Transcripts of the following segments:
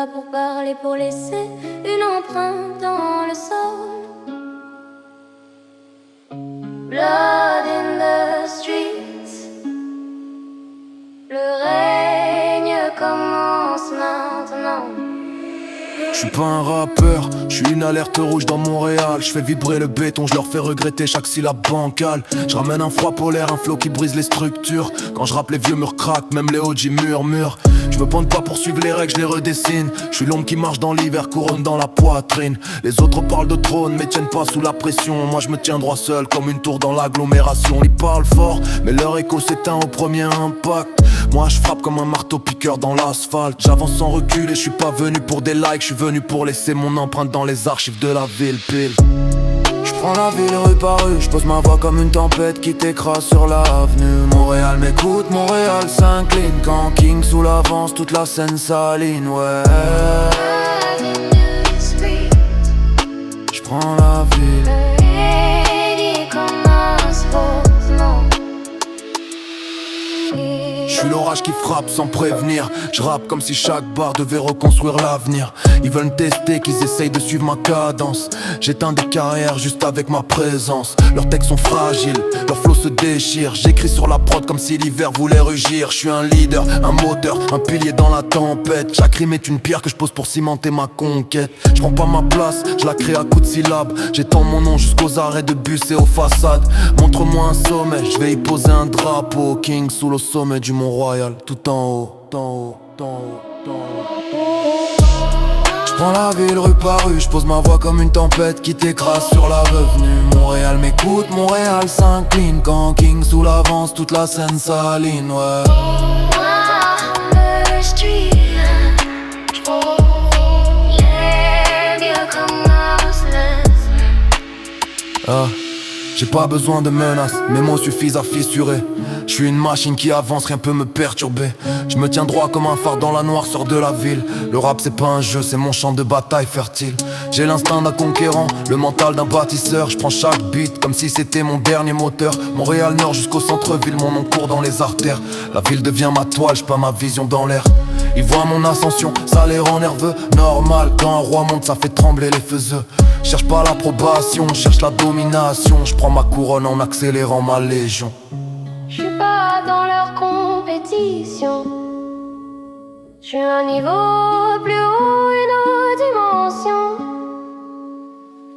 pas pour parler, pour laisser une empreinte dans le sol. Blood in the streets. Le règne commence maintenant. Je suis pas un rappeur, je suis une alerte rouge dans Montréal. Je fais vibrer le béton, je leur fais regretter chaque syllabe bancale. Je ramène un froid polaire, un flow qui brise les structures. Quand je rappe les vieux murs craquent, même les OG murmurent. Je me pointe pas pour suivre les règles, je les redessine. Je suis l'ombre qui marche dans l'hiver, couronne dans la poitrine. Les autres parlent de trône, mais tiennent pas sous la pression. Moi je me tiens droit seul, comme une tour dans l'agglomération. Ils parlent fort, mais leur écho s'éteint au premier impact. Moi je frappe comme un marteau piqueur dans l'asphalte. J'avance sans recul et je suis pas venu pour des likes. Je suis venu pour laisser mon empreinte dans les archives de la ville pile. Je prends la ville rue par rue, je pose ma voix comme une tempête qui t'écrase sur l'avenue. Montréal m'écoute, Montréal s'incline. Quand King sous l'avance, toute la scène s'aligne, ouais. Je prends la ville. Je suis l'orage qui frappe sans prévenir. Je rappe comme si chaque barre devait reconstruire l'avenir. Ils veulent me tester, qu'ils essayent de suivre ma cadence. J'éteins des carrières juste avec ma présence. Leurs textes sont fragiles, leurs flots se déchirent. J'écris sur la prod comme si l'hiver voulait rugir. Je suis un leader, un moteur, un pilier dans la tempête. Chaque rime est une pierre que je pose pour cimenter ma conquête. Je prends pas ma place, je la crée à coups de syllabes. J'étends mon nom jusqu'aux arrêts de bus et aux façades. Montre-moi un sommet, je vais y poser un drapeau. King sous le sommet du Mont-Royal, tout en haut, tout en haut, tout en haut, tout en haut. J'prends la ville rue par rue, j'pose ma voix comme une tempête qui t'écrase sur la revenue. Montréal m'écoute, Montréal s'incline. Quand King sous l'avance, toute la scène s'aligne, ouais. Ah. J'ai pas besoin de menaces, mes mots suffisent à fissurer. Je suis une machine qui avance, rien peut me perturber. Je me tiens droit comme un phare dans la noirceur de la ville. Le rap c'est pas un jeu, c'est mon champ de bataille fertile. J'ai l'instinct d'un conquérant, le mental d'un bâtisseur. Je prends chaque beat comme si c'était mon dernier moteur. Montréal Nord jusqu'au centre-ville, mon nom court dans les artères. La ville devient ma toile, j'peins ma vision dans l'air. Ils voient mon ascension, ça les rend nerveux. Normal, quand un roi monte, ça fait trembler les faiseux. Cherche pas l'approbation, cherche la domination. Je prends ma couronne en accélérant ma légion. Je suis pas dans leur compétition. Je suis un niveau plus haut, une autre dimension.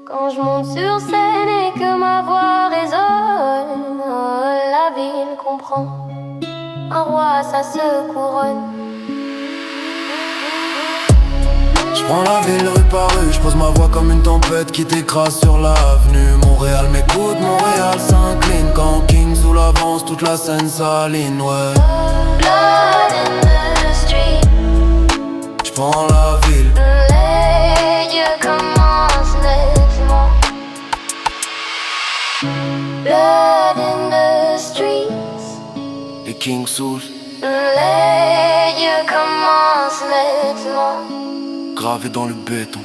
Quand je monte sur scène et que ma voix résonne, oh, la ville comprend. Un roi, ça se couronne. J'prends la ville rue par rue, j'pose ma voix comme une tempête qui t'écrase sur l'avenue. Montréal m'écoute, Montréal s'incline. Quand King sous l'avance, toute la scène s'aligne, ouais. Blood in the street. J'prends la ville. Le règne commence nettement. Blood in the streets. Et King sous, Le règne commence nettement. gravé dans le béton.